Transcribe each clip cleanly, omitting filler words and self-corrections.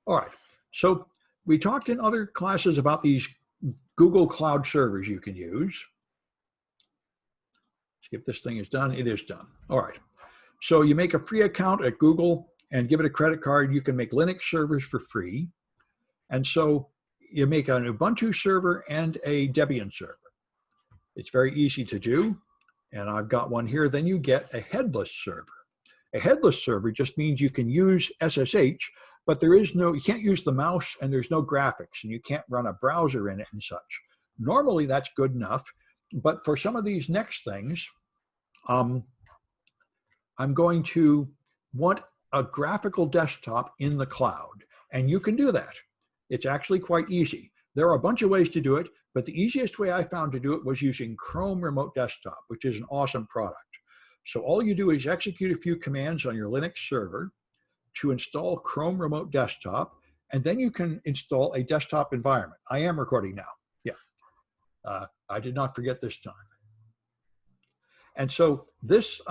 All right, so we talked in other classes about these Google Cloud servers you can use. See if this thing is done. It is done. All right, so you make a free account at Google and give it a credit card. You can make Linux servers for free. And so you make an Ubuntu server and a Debian server. It's very easy to do. And I've got one here. Then you get a headless server. A headless server just means you can use SSH, but you can't use the mouse and there's no graphics and you can't run a browser in it and such. Normally that's good enough, but for some of these next things, I'm going to want a graphical desktop in the cloud, and you can do that. It's actually quite easy. There are a bunch of ways to do it, but the easiest way I found to do it was using Chrome Remote Desktop, which is an awesome product. So all you do is execute a few commands on your Linux server to install Chrome Remote Desktop, and then you can install a desktop environment. I am recording now. Yeah, I did not forget this time. And so this,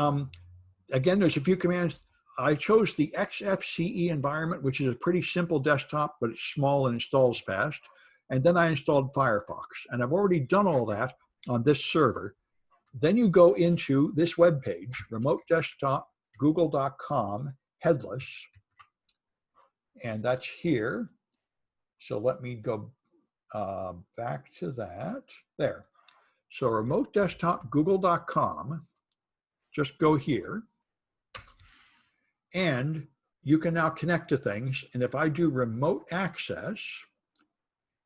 again, there's a few commands. I chose the XFCE environment, which is a pretty simple desktop, but it's small and installs fast. And then I installed Firefox. And I've already done all that on this server. Then you go into this web page, remote desktop, google.com, headless. And that's here. So let me go back to that. There. So remote desktop, google.com. Just go here. And you can now connect to things. And if I do remote access,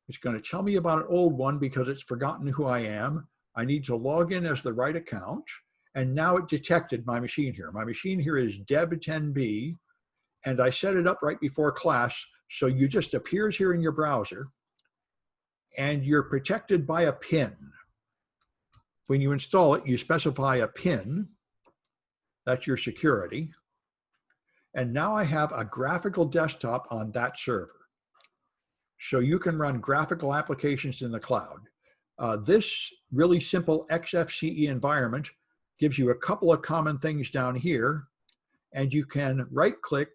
it's going to tell me about an old one because it's forgotten who I am. I need to log in as the right account. And now it detected my machine here. My machine here is Deb10B. And I set it up right before class. So you just appears here in your browser. And you're protected by a PIN. When you install it, you specify a PIN. That's your security. And now I have a graphical desktop on that server. So you can run graphical applications in the cloud. This really simple XFCE environment gives you a couple of common things down here, and you can right-click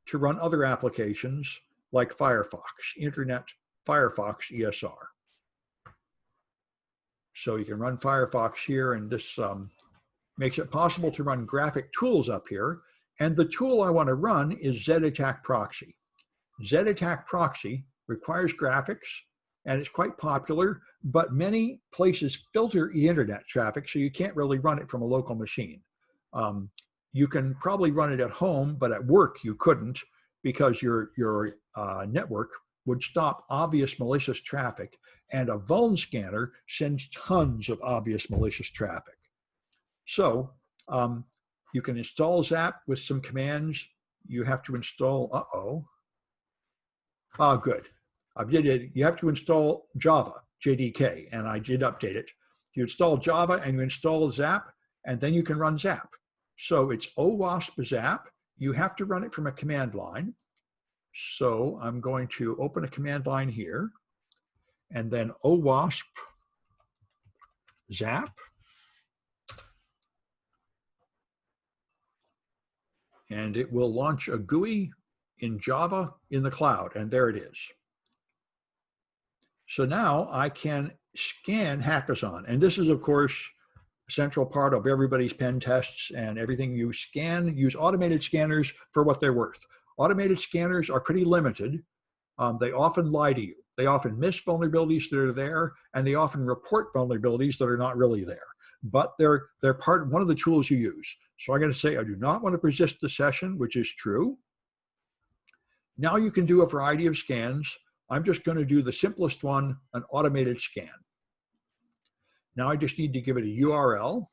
to run other applications like Firefox, Internet Firefox ESR. So you can run Firefox here, and this makes it possible to run graphic tools up here. And the tool I want to run is ZAttack Proxy. ZAttack Proxy requires graphics, and it's quite popular, but many places filter internet traffic, so you can't really run it from a local machine. You can probably run it at home, but at work you couldn't because your network would stop obvious malicious traffic, and a vuln scanner sends tons of obvious malicious traffic. So you can install Zap with some commands. You have to install, good. I did it. You have to install Java, JDK, and I did update it. You install Java and you install Zap, and then you can run Zap. So it's OWASP Zap. You have to run it from a command line. So I'm going to open a command line here, and then OWASP Zap. And it will launch a GUI in Java in the cloud, and there it is. So now I can scan Hackathon, and this is, of course, a central part of everybody's pen tests and everything you scan. Use automated scanners for what they're worth. Automated scanners are pretty limited. They often lie to you. They often miss vulnerabilities that are there, and they often report vulnerabilities that are not really there. But they're one of the tools you use. So I'm going to say I do not want to persist the session, which is true. Now you can do a variety of scans. I'm just going to do the simplest one, an automated scan. Now I just need to give it a URL,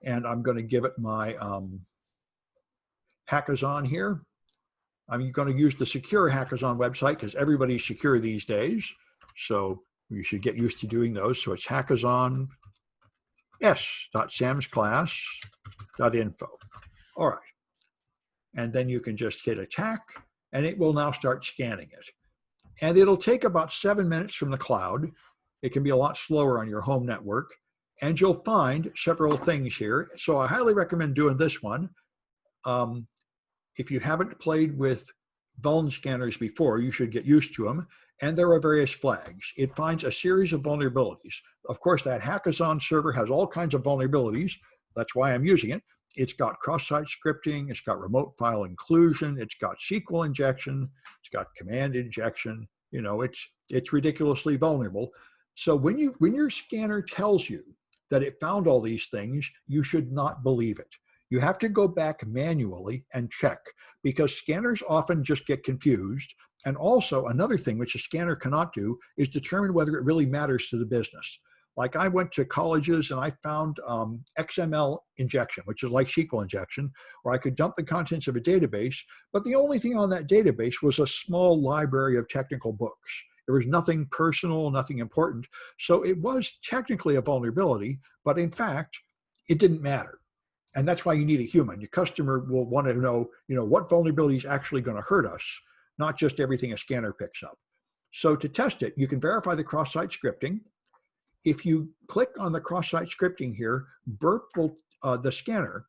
and I'm going to give it my Hackathon here. I'm going to use the secure Hackathon website because everybody's secure these days. So you should get used to doing those. So it's hackathon.samsclass.info. All right. And then you can just hit attack, and it will now start scanning it. And it'll take about 7 minutes from the cloud. It can be a lot slower on your home network. And you'll find several things here. So I highly recommend doing this one. If you haven't played with vuln scanners before. You should get used to them. And there are various flags. It finds a series of vulnerabilities. Of course, that Hackathon server has all kinds of vulnerabilities. That's why I'm using it. It's got cross-site scripting. It's got remote file inclusion. It's got Sql injection. It's got command injection. You know, it's ridiculously vulnerable. So when your scanner tells you that it found all these things, you should not believe it. You have to go back manually and check, because scanners often just get confused. And also another thing which a scanner cannot do is determine whether it really matters to the business. Like I went to colleges and I found XML injection, which is like Sql injection, where I could dump the contents of a database, but the only thing on that database was a small library of technical books. There was nothing personal, nothing important. So it was technically a vulnerability, but in fact, it didn't matter. And that's why you need a human. Your customer will want to know, what vulnerability is actually going to hurt us, not just everything a scanner picks up. So to test it, you can verify the cross-site scripting. If you click on the cross-site scripting here, Burp will, the scanner,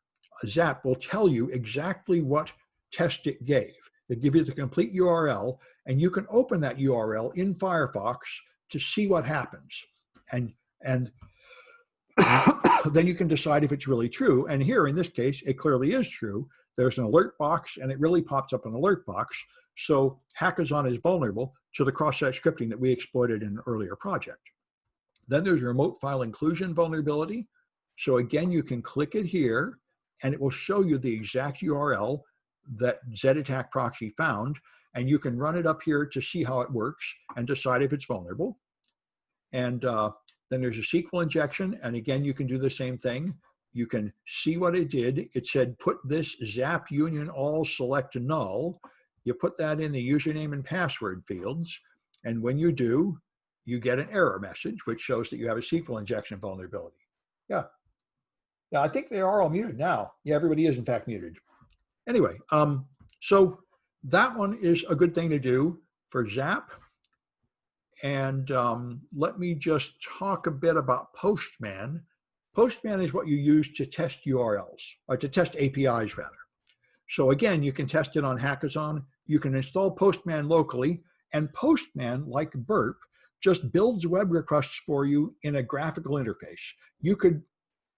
Zap, will tell you exactly what test it gave. They give you the complete URL, and you can open that URL in Firefox to see what happens. And then you can decide if it's really true. And here, in this case, it clearly is true. There's an alert box, and it really pops up an alert box. So Hackathon is vulnerable to the cross-site scripting that we exploited in an earlier project. Then there's remote file inclusion vulnerability. So again, you can click it here, and it will show you the exact URL that Z-Attack proxy found, and you can run it up here to see how it works and decide if it's vulnerable. And then there's a Sql injection, and again, you can do the same thing. You can see what it did. It said, put this Zap union all select null. You put that in the username and password fields, and when you do, you get an error message, which shows that you have a Sql injection vulnerability. Yeah, I think they are all muted now. Yeah, everybody is in fact muted. Anyway, so that one is a good thing to do for Zap. And let me just talk a bit about Postman. Postman is what you use to test URLs, or to test APIs rather. So again, you can test it on Hackathon. You can install Postman locally, and Postman, like Burp, just builds web requests for you in a graphical interface. You could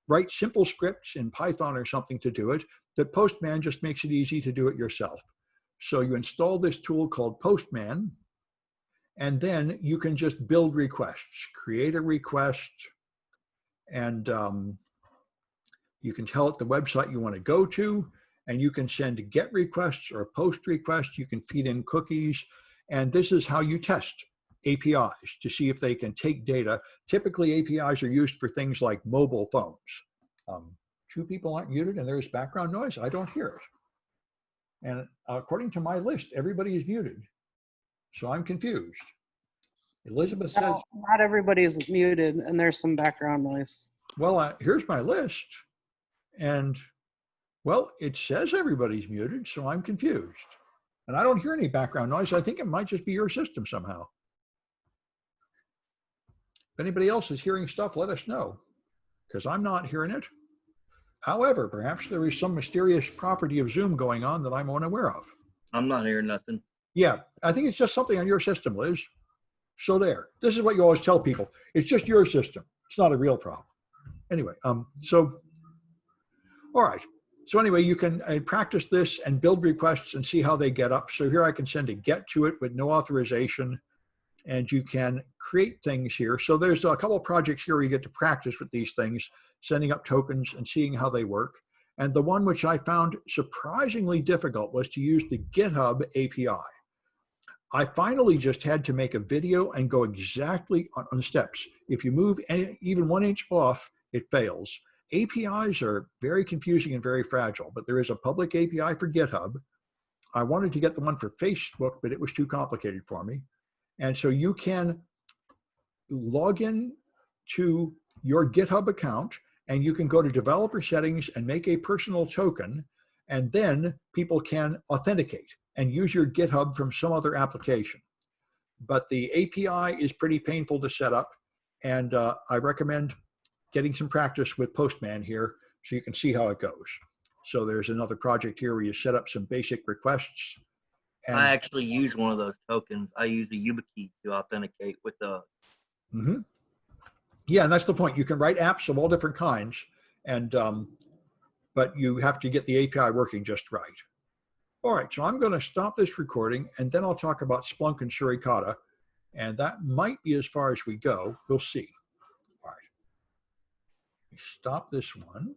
write simple scripts in Python or something to do it, that Postman just makes it easy to do it yourself. So you install this tool called Postman, and then you can just build requests, create a request, and you can tell it the website you want to go to, and you can send GET requests or POST requests. You can feed in cookies, and this is how you test APIs to see if they can take data. Typically, APIs are used for things like mobile phones. Two people aren't muted, and there's background noise. I don't hear it. And according to my list, everybody is muted. So I'm confused. Elizabeth says, no, not everybody is muted, and there's some background noise. well, here's my list. And, well, it says everybody's muted, so I'm confused. And I don't hear any background noise. I think it might just be your system somehow. If anybody else is hearing stuff, let us know, because I'm not hearing it. However, perhaps there is some mysterious property of Zoom going on that I'm unaware of. I'm not hearing nothing. Yeah, I think it's just something on your system, Liz. So there. This is what you always tell people. It's just your system. It's not a real problem. Anyway, all right. So anyway, you can practice this and build requests and see how they get up. So here I can send a GET to it with no authorization, and you can create things here. So there's a couple of projects here where you get to practice with these things, sending up tokens and seeing how they work. And the one which I found surprisingly difficult was to use the GitHub API. I finally just had to make a video and go exactly on the steps. If you move even 1 inch off, it fails. APIs are very confusing and very fragile, but there is a public API for GitHub. I wanted to get the one for Facebook, but it was too complicated for me. And so you can log in to your GitHub account, and you can go to developer settings and make a personal token, and then people can authenticate and use your GitHub from some other application. But the API is pretty painful to set up, and I recommend getting some practice with Postman here so you can see how it goes. So there's another project here where you set up some basic requests, And I actually use one of those tokens. I use the YubiKey to authenticate with the. mhm. Yeah, and that's the point. You can write apps of all different kinds, and but you have to get the API working just right. All right, so I'm going to stop this recording, and then I'll talk about Splunk and Suricata, and that might be as far as we go. We'll see. All right. Stop this one.